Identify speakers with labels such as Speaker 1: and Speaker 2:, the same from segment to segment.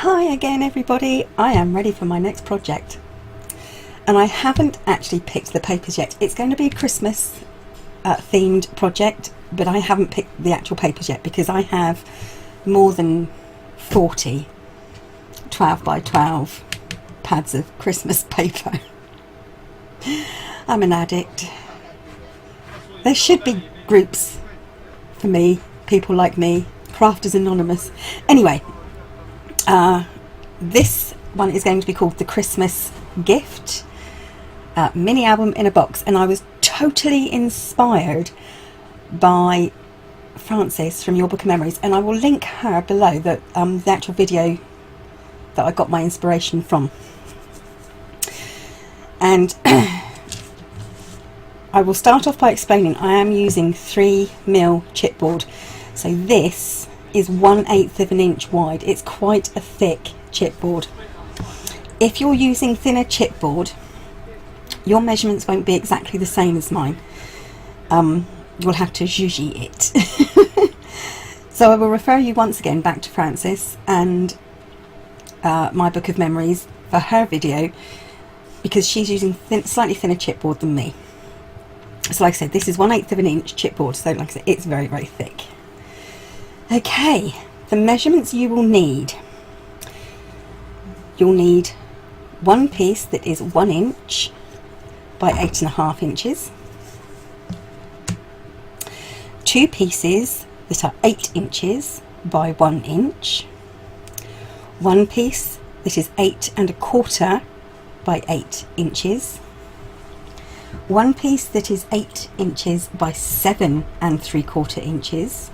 Speaker 1: Hi again everybody, I am ready for my next project and I haven't actually picked the papers yet. It's going to be a Christmas themed project, but I haven't picked the actual papers yet because I have more than 40 12 by 12 pads of Christmas paper. I'm an addict. There should be groups for me, people like me, Crafters Anonymous. Anyway, this one is going to be called the Christmas Gift mini album in a box, and I was totally inspired by Frances from Your Book of Memories, and I will link her below, the actual video that I got my inspiration from. And I will start off by explaining I am using 3mm chipboard, so this is 1/8 of an inch wide. It's quite a thick chipboard. If you're using thinner chipboard, your measurements won't be exactly the same as mine. You'll have to zhuzhi it. So I will refer you once again back to Frances and My Book of Memories for her video, because she's using slightly thinner chipboard than me. So like I said, this is 1/8 of an inch chipboard, so like I said, it's very, very thick. Okay, the measurements you will need. You'll need one piece that is 1 inch by 8.5 inches, two pieces that are 8 inches by 1 inch, one piece that is 8.25 by 8 inches, one piece that is 8 inches by 7.75 inches,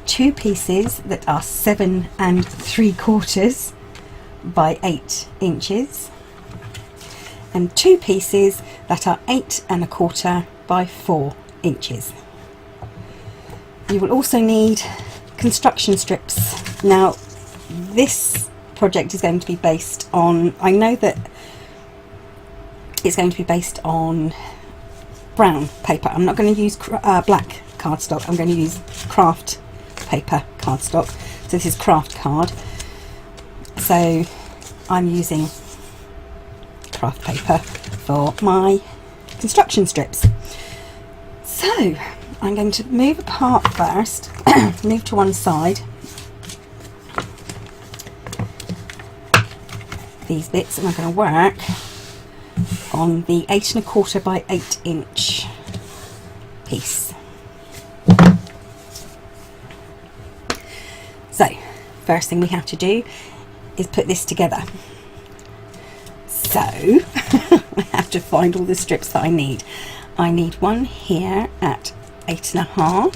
Speaker 1: two pieces that are 7.75 by 8 inches, and two pieces that are 8.25 by 4 inches. You will also need construction strips. Now this project is going to be based on, I know that it's going to be based on brown paper. I'm not going to use black cardstock, I'm going to use craft paper cardstock. So this is craft card, so I'm using craft paper for my construction strips. So I'm going to move apart first, move to one side these bits, and I'm going to work on the 8.25 by 8 inch piece. So first thing we have to do is put this together. So I have to find all the strips that I need. I need one here at 8.5.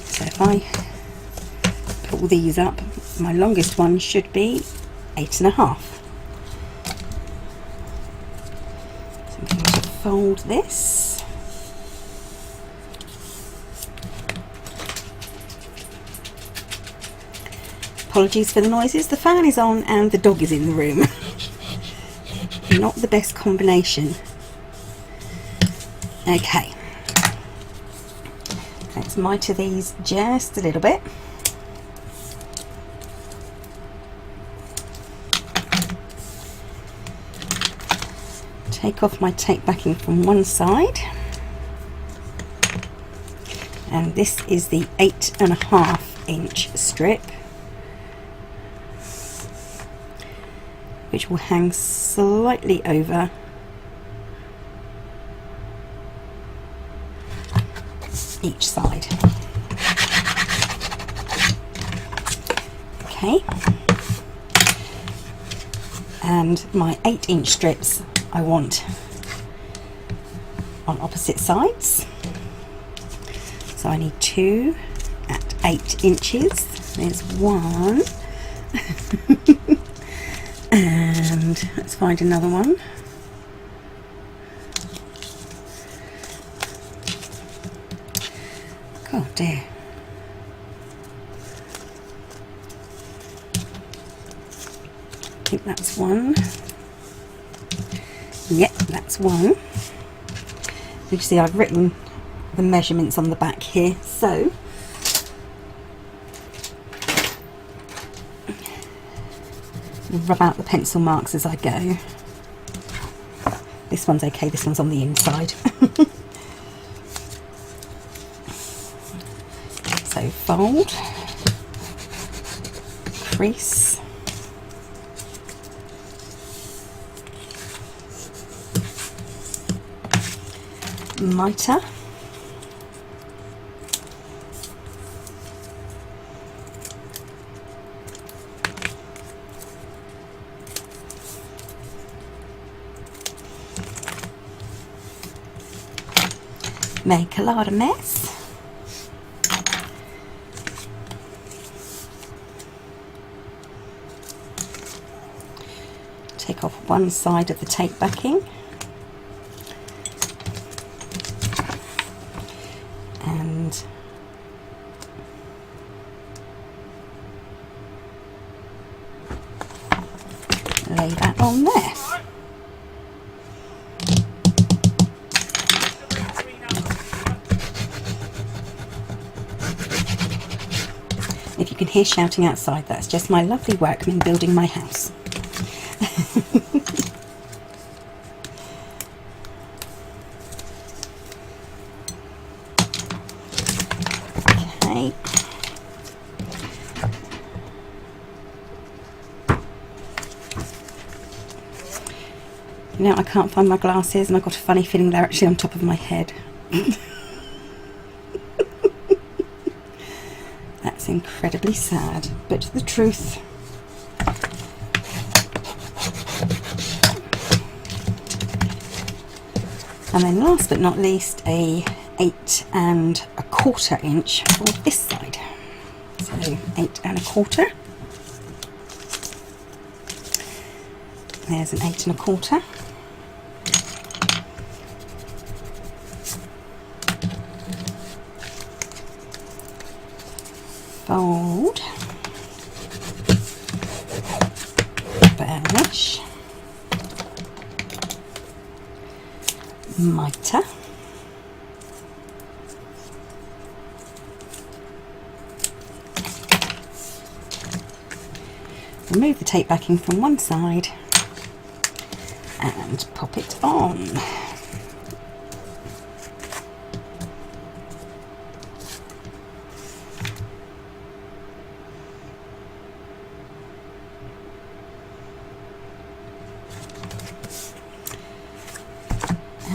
Speaker 1: So if I pull these up, my longest one should be 8.5. So I'm going to fold this. Apologies for the noises, the fan is on and the dog is in the room. Not the best combination. Okay, let's mitre these just a little bit. Take off my tape backing from one side, and this is the 8.5 inch strip, which will hang slightly over each side. Okay, and my 8 inch strips I want on opposite sides, so I need two at 8 inches. There's one. And let's find another one. Oh dear. I think that's one. Yep, that's one. You can see I've written the measurements on the back here. So rub out the pencil marks as I go. This one's okay, this one's on the inside. So fold, crease, mitre, make a lot of mess. Take off one side of the tape backing and lay that on there. If you can hear shouting outside, that's just my lovely workmen building my house. Okay. Now I can't find my glasses and I've got a funny feeling they're actually on top of my head. That's incredibly sad, but the truth. And then last but not least, a 8 1/4 inch for this side. So 8 1/4. There's an 8 1/4. Fold, burnish, mitre, remove the tape backing from one side and pop it on.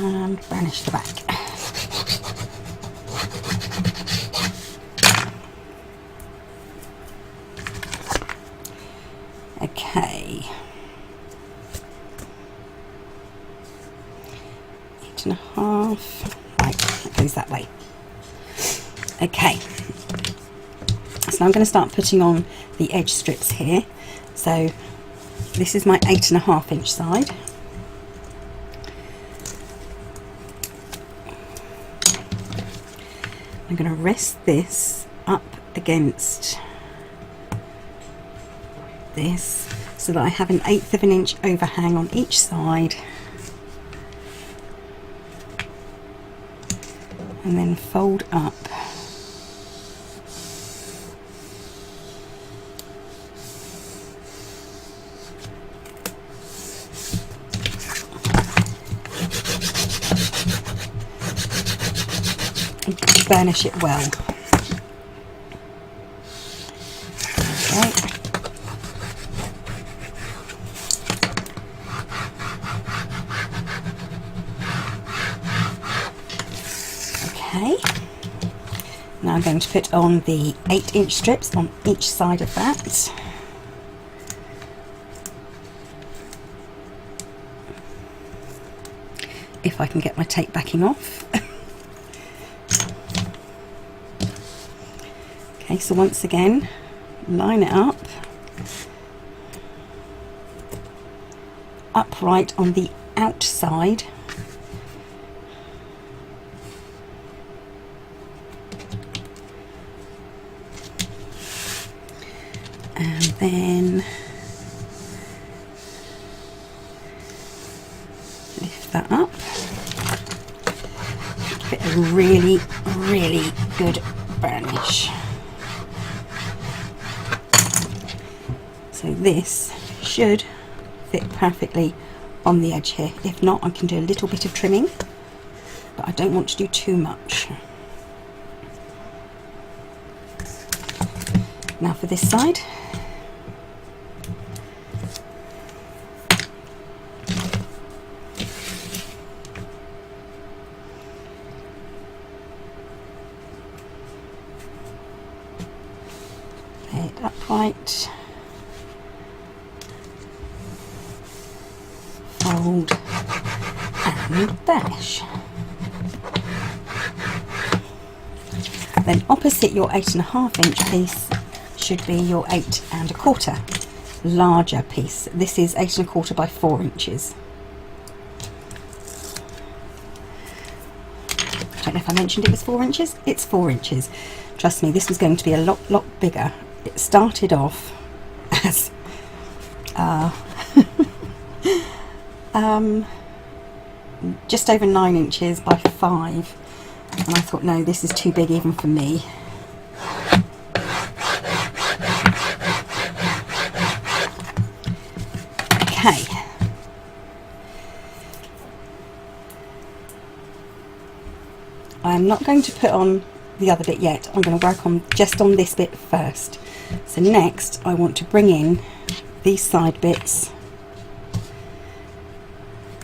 Speaker 1: And burnish the back. Okay. 8 1/2. Right, it goes that way. Okay. So now I'm going to start putting on the edge strips here. So this is my 8 1/2 inch side. I'm going to rest this up against this so that I have an 1/8 of an inch overhang on each side, and then fold up and burnish it well. Okay. Okay, now I'm going to put on the 8 inch strips on each side of that. If I can get my tape backing off. Okay, so once again, line it up, upright on the outside. And then lift that up. Give it a really, really good burnish. So this should fit perfectly on the edge here. If not, I can do a little bit of trimming, but I don't want to do too much. Now for this side. Lay it upright. Fold and dash. Then opposite your 8.5 inch piece should be your 8 1/4 larger piece. This is 8 1/4 by 4 inches. I don't know if I mentioned it was 4 inches. It's 4 inches. Trust me, this was going to be a lot bigger. It started off as just over 9 inches by 5, and I thought, no, this is too big even for me. Okay, I'm not going to put on the other bit yet. I'm going to work on just on this bit first. So next I want to bring in these side bits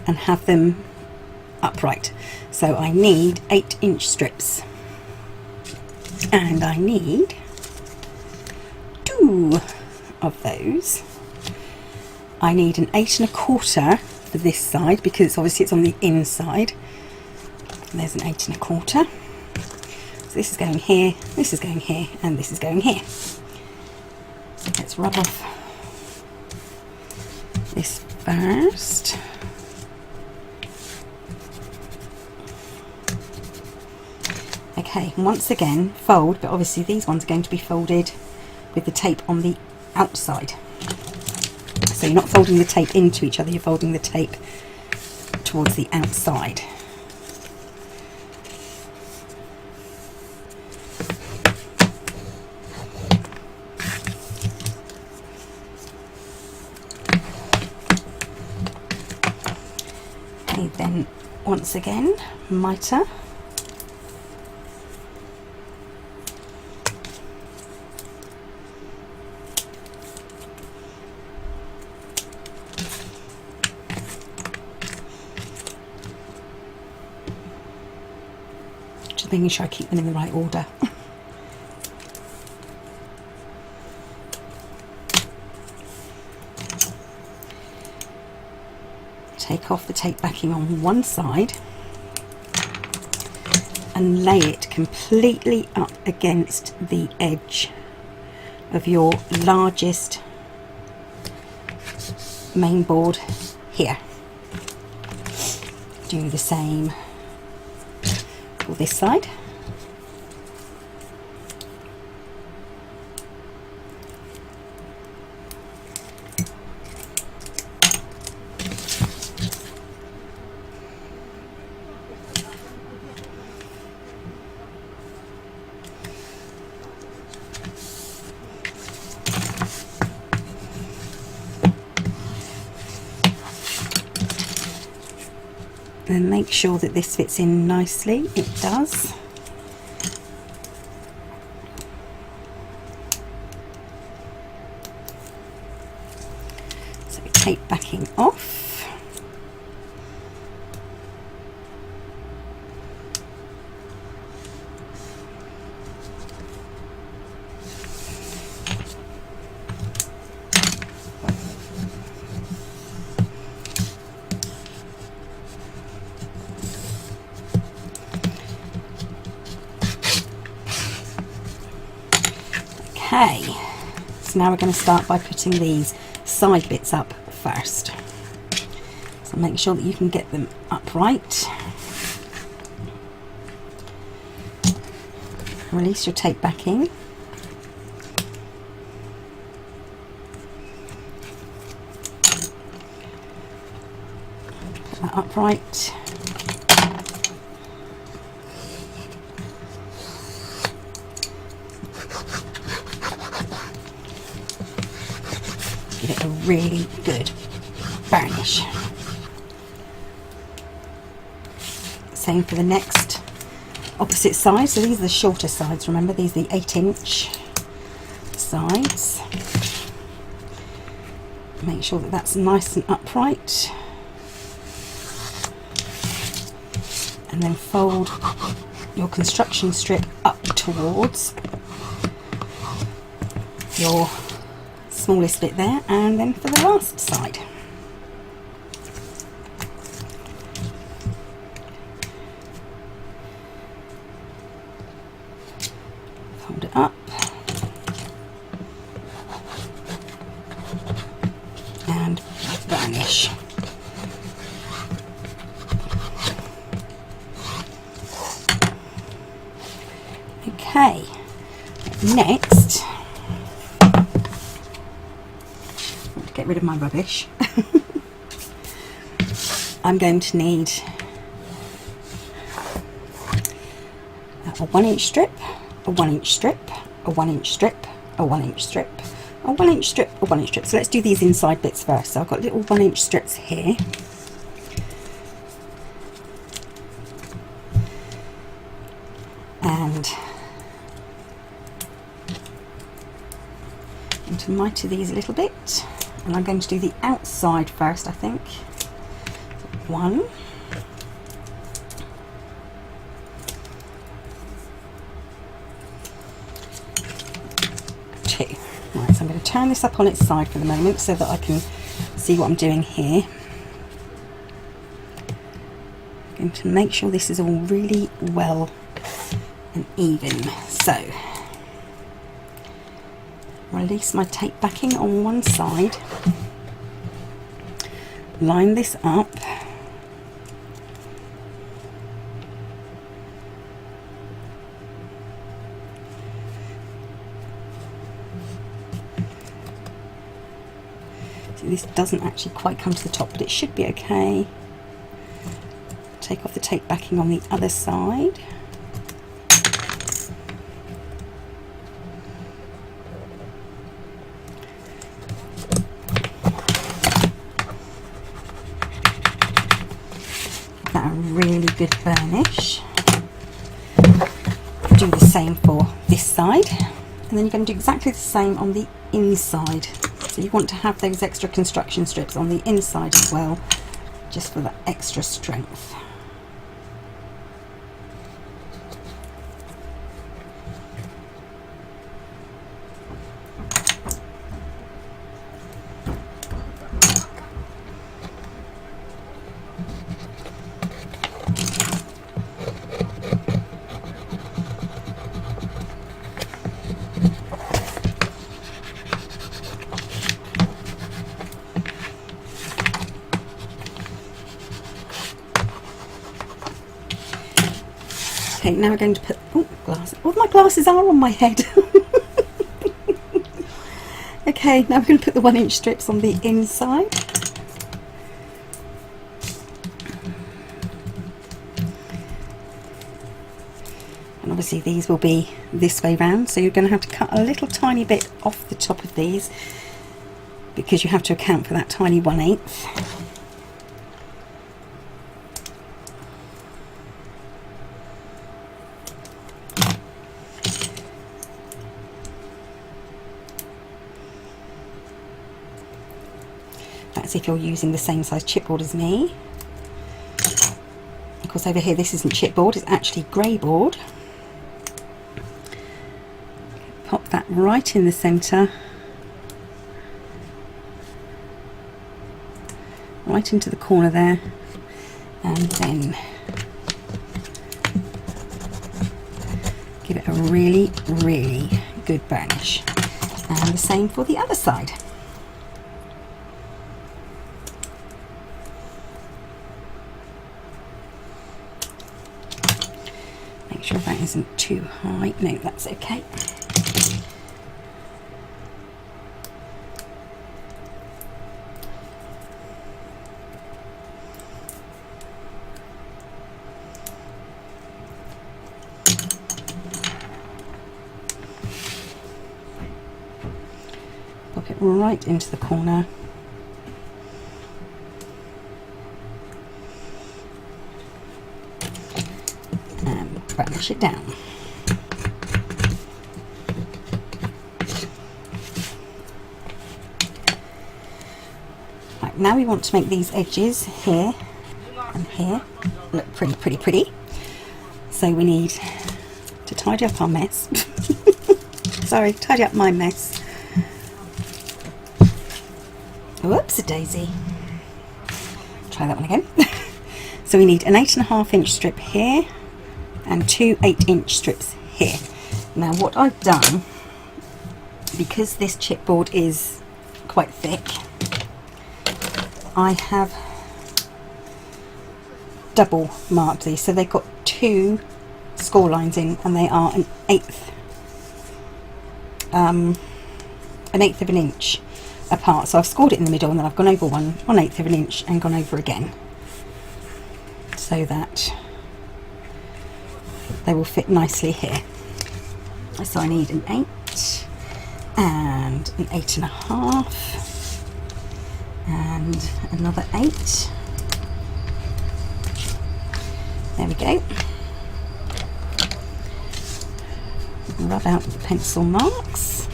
Speaker 1: and have them upright. So I need 8-inch strips, and I need 2 of those. I need an 8 1/4 for this side because obviously it's on the inside. There's an 8 1/4. So this is going here, this is going here, and this is going here. So let's rub off this first. Okay, once again fold, but obviously these ones are going to be folded with the tape on the outside. So you're not folding the tape into each other, you're folding the tape towards the outside. Okay, then once again, mitre. Making sure I keep them in the right order. Take off the tape backing on one side and lay it completely up against the edge of your largest main board here. Do the same for this side. And make sure that this fits in nicely. It does. So tape backing off. Okay, so now we're going to start by putting these side bits up first. So make sure that you can get them upright. Release your tape backing. Put that upright. Give it a really good varnish. Same for the next opposite side. So these are the shorter sides, remember, these are the 8-inch sides. Make sure that that's nice and upright, and then fold your construction strip up towards your smallest bit there, and then for the last side. Fold it up and varnish. Okay, next, get rid of my rubbish. I'm going to need a 1-inch strip, a 1-inch strip, a 1-inch strip, a 1-inch strip, a 1-inch strip, a 1-inch strip. So let's do these inside bits first. So I've got little 1-inch strips here. And I'm going to mitre these a little bit, and I'm going to do the outside first, I think. 1, 2. Right, so I'm going to turn this up on its side for the moment so that I can see what I'm doing here. I'm going to make sure this is all really well and even. So release my tape backing on one side, line this up, so this doesn't actually quite come to the top, but it should be okay. Take off the tape backing on the other side. A really good varnish. Do the same for this side, and then you're going to do exactly the same on the inside. So you want to have those extra construction strips on the inside as well, just for that extra strength. Okay, now we're going to put, glasses. All my glasses are on my head. Okay, now we're going to put the 1-inch strips on the inside. And obviously these will be this way round, so you're going to have to cut a little tiny bit off the top of these because you have to account for that tiny 1/8. That's if you're using the same size chipboard as me. Of course, over here this isn't chipboard, it's actually grey board. Pop that right in the centre, right into the corner there, and then give it a really, really good varnish. And the same for the other side. Make sure that isn't too high. No, that's okay. pop it right into the corner. And burnish it down. Right, now we want to make these edges here and here look pretty. So we need to tidy up our mess. Sorry, tidy up my mess. Whoops, a daisy. Try that one again. So we need an 8.5 inch strip here and 2 8-inch strips here. Now what I've done, because this chipboard is quite thick, I have double marked these, so they've got 2 score lines in, and they are an eighth of an inch apart. So I've scored it in the middle, and then I've gone over 1/8 of an inch and gone over again, so that they will fit nicely here. So I need an 8 and an 8.5 and another 8. There we go. Rub out the pencil marks.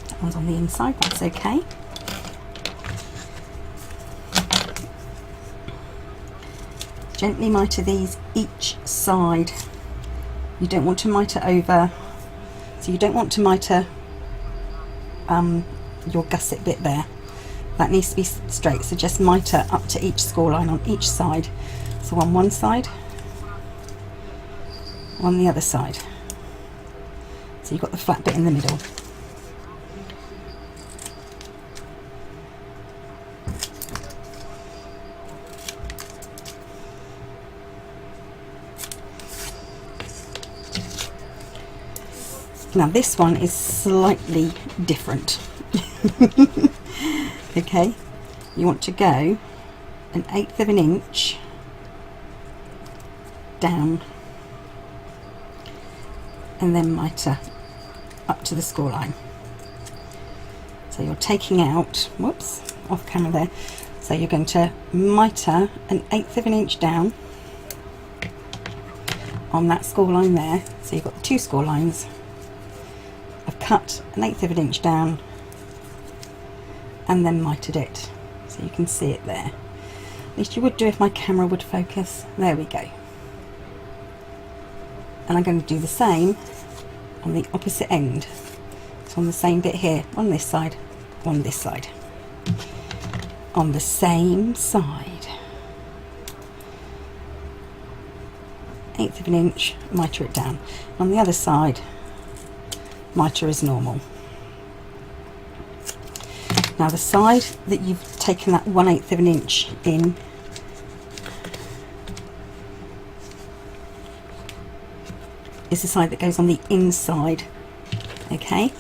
Speaker 1: That one's on the inside, that's okay. Gently mitre these each side. You don't want to mitre over, so you don't want to mitre your gusset bit there. That needs to be straight, so just mitre up to each score line on each side. So on one side, on the other side. So you've got the flat bit in the middle. Now this one is slightly different. Okay, you want to go an 1/8 of an inch down and then mitre up to the score line. So you're taking out, whoops, off camera there. So you're going to mitre an 1/8 of an inch down on that score line there. So you've got the 2 score lines. I've cut an 1/8 of an inch down and then mitered it, so you can see it there. At least you would do if my camera would focus. There we go. And I'm going to do the same on the opposite end. So on the same bit here, on this side, on this side, on the same side. 1/8 of an inch, mitre it down. On the other side, mitre as normal. Now the side that you've taken that 1/8 of an inch in is the side that goes on the inside. Okay,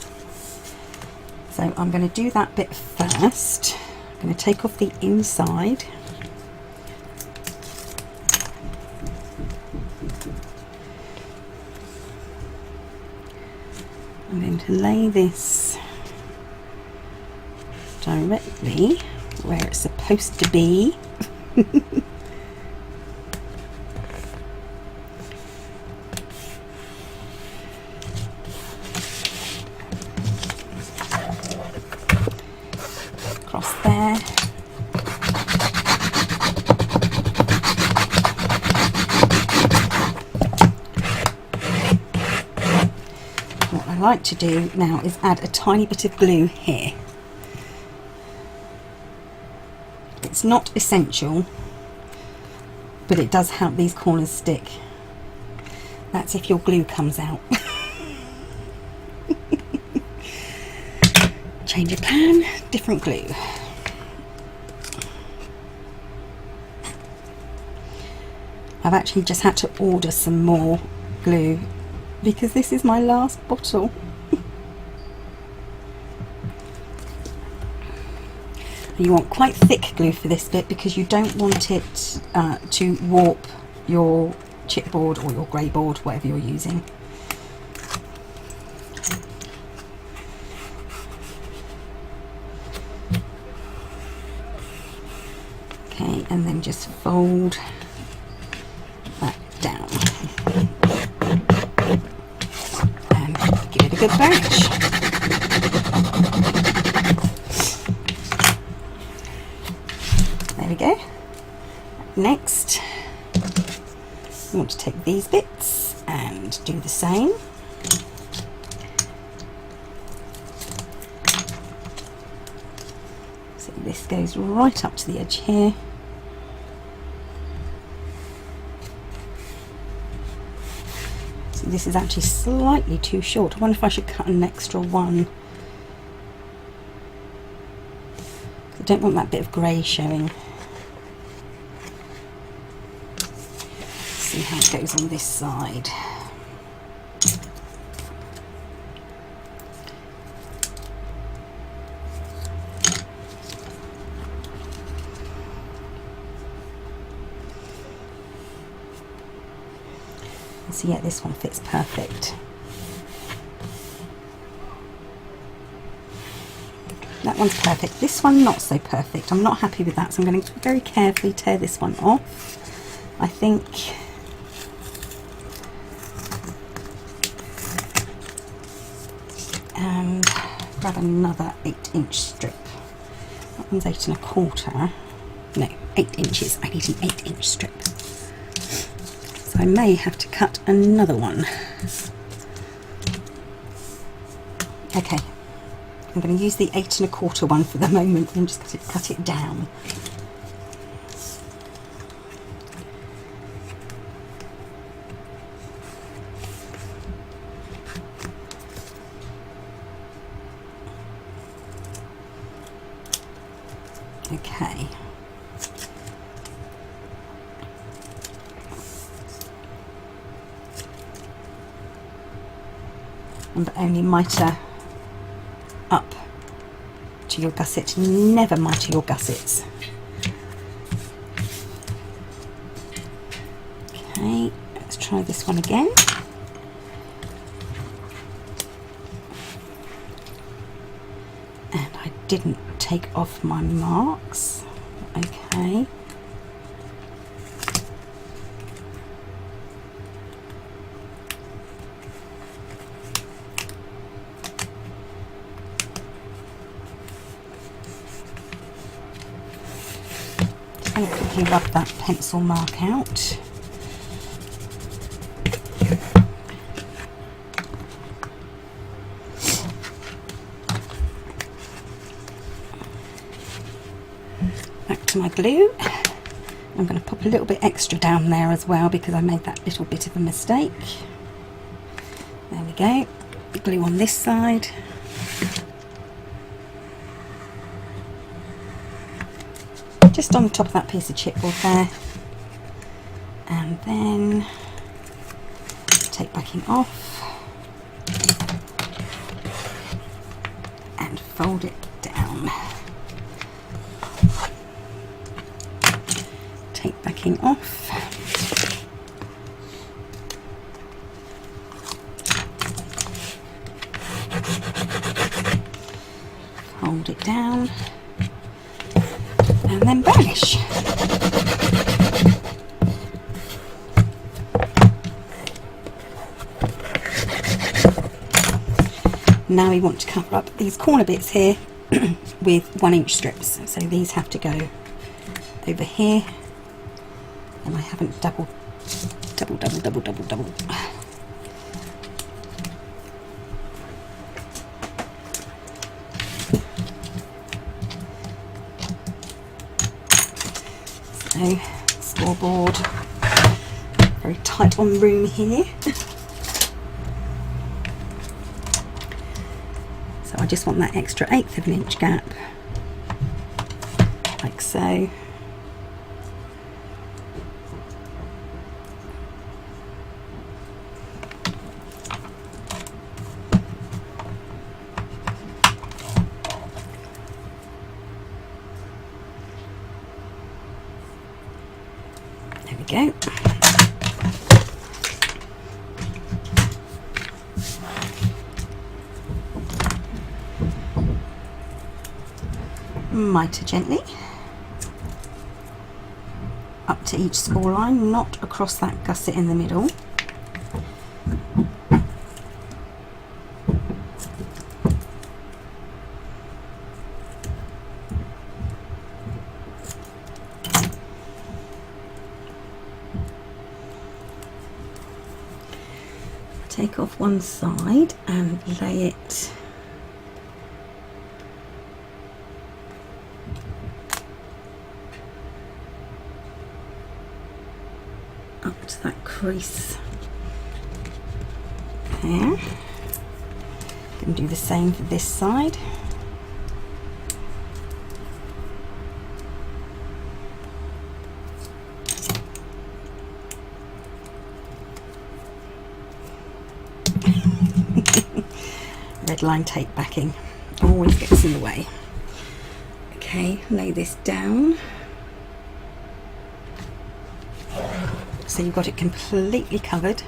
Speaker 1: so I'm going to do that bit first. I'm going to take off the inside. I'm going to lay this directly where it's supposed to be. Across there. What I like to do now is add a tiny bit of glue here. It's not essential, but it does help these corners stick. That's if your glue comes out. Change of plan, different glue. I've actually just had to order some more glue because this is my last bottle. You want quite thick glue for this bit because you don't want it to warp your chipboard or your grey board, whatever you're using. and then just fold that down and give it a good burnish. There we go. Next, you want to take these bits and do the same. So this goes right up to the edge here. So this is actually slightly too short. I wonder if I should cut an extra one. I don't want that bit of grey showing. See how it goes on this side. So yeah, this one fits perfect. That one's perfect. This one not so perfect. I'm not happy with that, so I'm going to very carefully tear this one off. I think and grab another 8-inch strip. That one's 8 1/4. No, 8 inches. I need an 8-inch strip. So I may have to cut another one. Okay, I'm going to use the 8 1/4 one for the moment and just cut it down. Okay. And only mitre up to your gusset, never mitre your gussets. Okay, let's try this one again. And I didn't take off my marks. Okay. Just going to quickly rub that pencil mark out. Back to my glue. I'm going to pop a little bit extra down there as well because I made that little bit of a mistake. There we go. Glue on this side. Just on the top of that piece of chipboard there. And then take backing off and fold it down. Take backing off. Fold it down and then burnish. Now we want to cover up these corner bits here with 1-inch strips. So these have to go over here. And I haven't double. So, scoreboard, very tight on room here. So I just want that extra 1/8 of an inch gap, like so. There we go. Mitre gently. to each score line, not across that gusset in the middle. Take off one side and lay it up to that crease there. And do the same for this side. Red line tape backing always gets in the way. Okay, lay this down. So you've got it completely covered.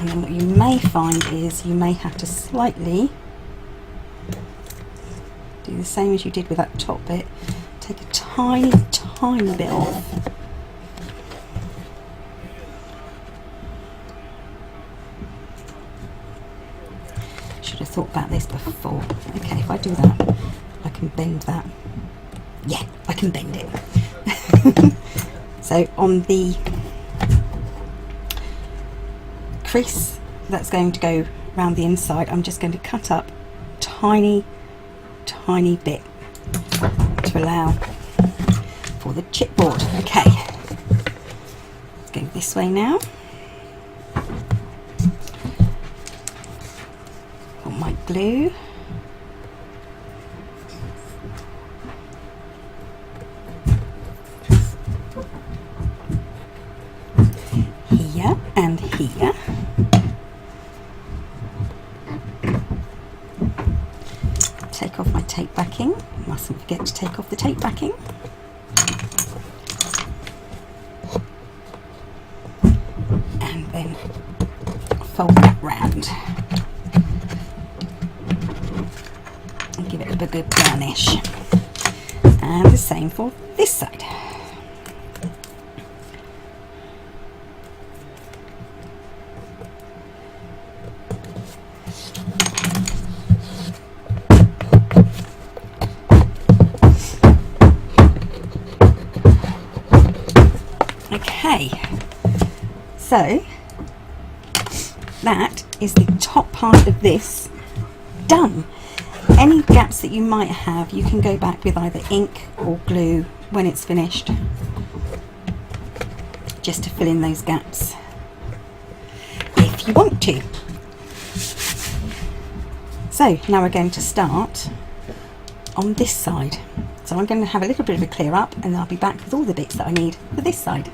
Speaker 1: And then what you may find is you may have to slightly do the same as you did with that top bit. Take a tiny, tiny bit off. Should have thought about this before. Okay, if I do that, I can bend that. Yeah, I can bend it. So on the crease that's going to go around the inside, I'm just going to cut up tiny, tiny bit to allow for the chipboard. Okay, let's go this way now. Got my glue. Here and here. Take off my tape backing. Mustn't forget to take off the tape backing. And then fold that round. And give it a good garnish. And the same for this side. Okay, so that is the top part of this done. Any gaps that you might have, you can go back with either ink or glue when it's finished, just to fill in those gaps if you want to. So now we're going to start on this side. So I'm going to have a little bit of a clear up, and then I'll be back with all the bits that I need for this side.